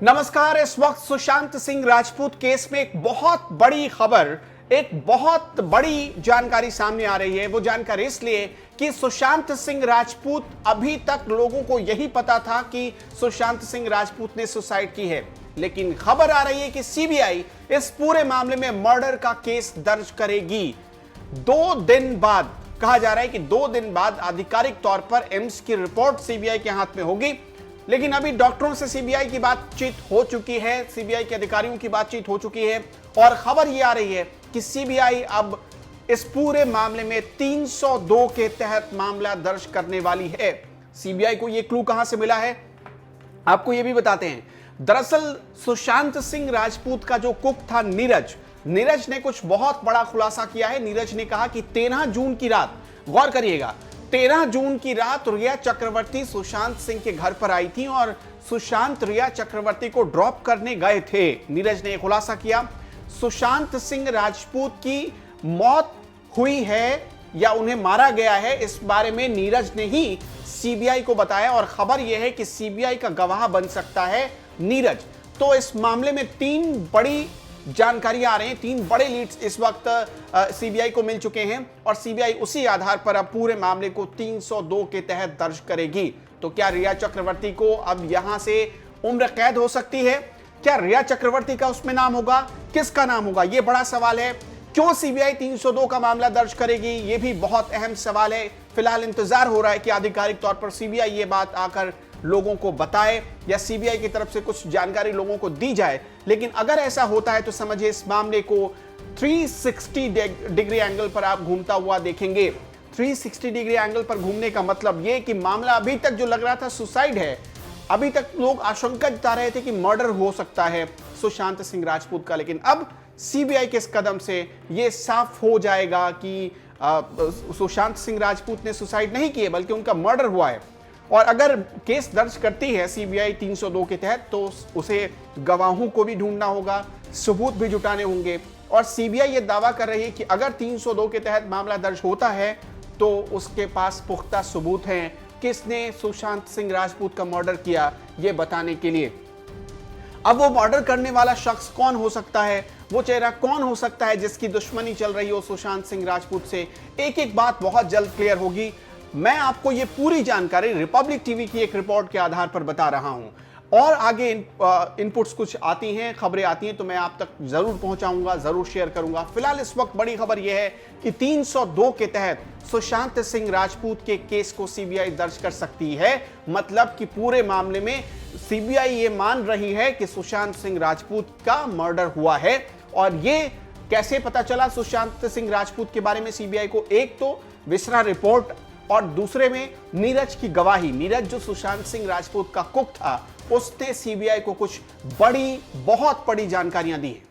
नमस्कार। इस वक्त सुशांत सिंह राजपूत केस में एक बहुत बड़ी खबर, एक बहुत बड़ी जानकारी सामने आ रही है। वो जानकारी इसलिए कि सुशांत सिंह राजपूत, अभी तक लोगों को यही पता था कि सुशांत सिंह राजपूत ने सुसाइड की है, लेकिन खबर आ रही है कि सीबीआई इस पूरे मामले में मर्डर का केस दर्ज करेगी। 2 दिन बाद, कहा जा रहा है कि 2 दिन बाद आधिकारिक तौर पर एम्स की रिपोर्ट सीबीआई के हाथ में होगी। लेकिन अभी डॉक्टरों से सीबीआई की बातचीत हो चुकी है, सीबीआई के अधिकारियों की बातचीत हो चुकी है और खबर यह आ रही है कि सीबीआई अब इस पूरे मामले में 302 के तहत मामला दर्ज करने वाली है। सीबीआई को यह क्लू कहां से मिला है, आपको यह भी बताते हैं। दरअसल सुशांत सिंह राजपूत का जो कुक था नीरज ने कुछ बहुत बड़ा खुलासा किया है। नीरज ने कहा कि 13 जून की रात, गौर करिएगा, 13 जून की रात रिया चक्रवर्ती सुशांत सिंह के घर पर आई थी और सुशांत रिया चक्रवर्ती को ड्रॉप करने गए थे। नीरज ने खुलासा किया सुशांत सिंह राजपूत की मौत हुई है या उन्हें मारा गया है, इस बारे में नीरज ने ही सीबीआई को बताया और खबर यह है कि सीबीआई का गवाह बन सकता है नीरज। तो इस मामले में 3 बड़ी जानकारियां आ रही हैं, 3 बड़े लीड्स इस वक्त सीबीआई को मिल चुके हैं और सीबीआई उसी आधार पर अब पूरे मामले को 302 के तहत दर्ज करेगी। तो क्या रिया चक्रवर्ती को अब यहां से उम्र कैद हो सकती है? क्या रिया चक्रवर्ती का उसमें नाम होगा, किसका नाम होगा, यह बड़ा सवाल है। क्यों सीबीआई 302 का मामला दर्ज करेगी, यह भी बहुत अहम सवाल है। फिलहाल इंतजार हो रहा है कि आधिकारिक तौर पर सीबीआई ये बात आकर लोगों को बताए या सीबीआई की तरफ से कुछ जानकारी लोगों को दी जाए। लेकिन अगर ऐसा होता है तो समझिए इस मामले को 360 डिग्री एंगल पर आप घूमता हुआ देखेंगे। 360 डिग्री एंगल पर घूमने का मतलब यह कि मामला अभी तक जो लग रहा था सुसाइड है, अभी तक लोग आशंका जता रहे थे कि मर्डर हो सकता है सुशांत सिंह राजपूत का, लेकिन अब सीबीआई के इस कदम से यह साफ हो जाएगा कि सुशांत सिंह राजपूत ने सुसाइड नहीं किए बल्कि उनका मर्डर हुआ है। और अगर केस दर्ज करती है सीबीआई 302 के तहत तो उसे गवाहों को भी ढूंढना होगा, सबूत भी जुटाने होंगे और सीबीआई ये दावा कर रही है कि अगर 302 के तहत मामला दर्ज होता है तो उसके पास पुख्ता सबूत हैं किसने सुशांत सिंह राजपूत का मर्डर किया ये बताने के लिए। अब वो मर्डर करने वाला शख्स कौन हो सकता है, वो चेहरा कौन हो सकता है जिसकी दुश्मनी चल रही हो सुशांत सिंह राजपूत से, एक एक बात बहुत जल्द क्लियर होगी। मैं आपको ये पूरी जानकारी रिपब्लिक टीवी की एक रिपोर्ट के आधार पर बता रहा हूं और आगे इनपुट्स कुछ आती हैं, खबरें आती हैं तो मैं आप तक जरूर पहुंचाऊंगा, जरूर शेयर करूंगा। फिलहाल इस वक्त बड़ी खबर यह है कि 302 के तहत सुशांत सिंह राजपूत के केस को सीबीआई दर्ज कर सकती है। मतलब कि पूरे मामले में सीबीआई ये मान रही है कि सुशांत सिंह राजपूत का मर्डर हुआ है। और ये कैसे पता चला सुशांत सिंह राजपूत के बारे में सीबीआई को? एक तो विसरा रिपोर्ट और दूसरे में नीरज की गवाही। नीरज जो सुशांत सिंह राजपूत का कुक था, उसने सीबीआई को कुछ बड़ी, बहुत बड़ी जानकारियां दी हैं।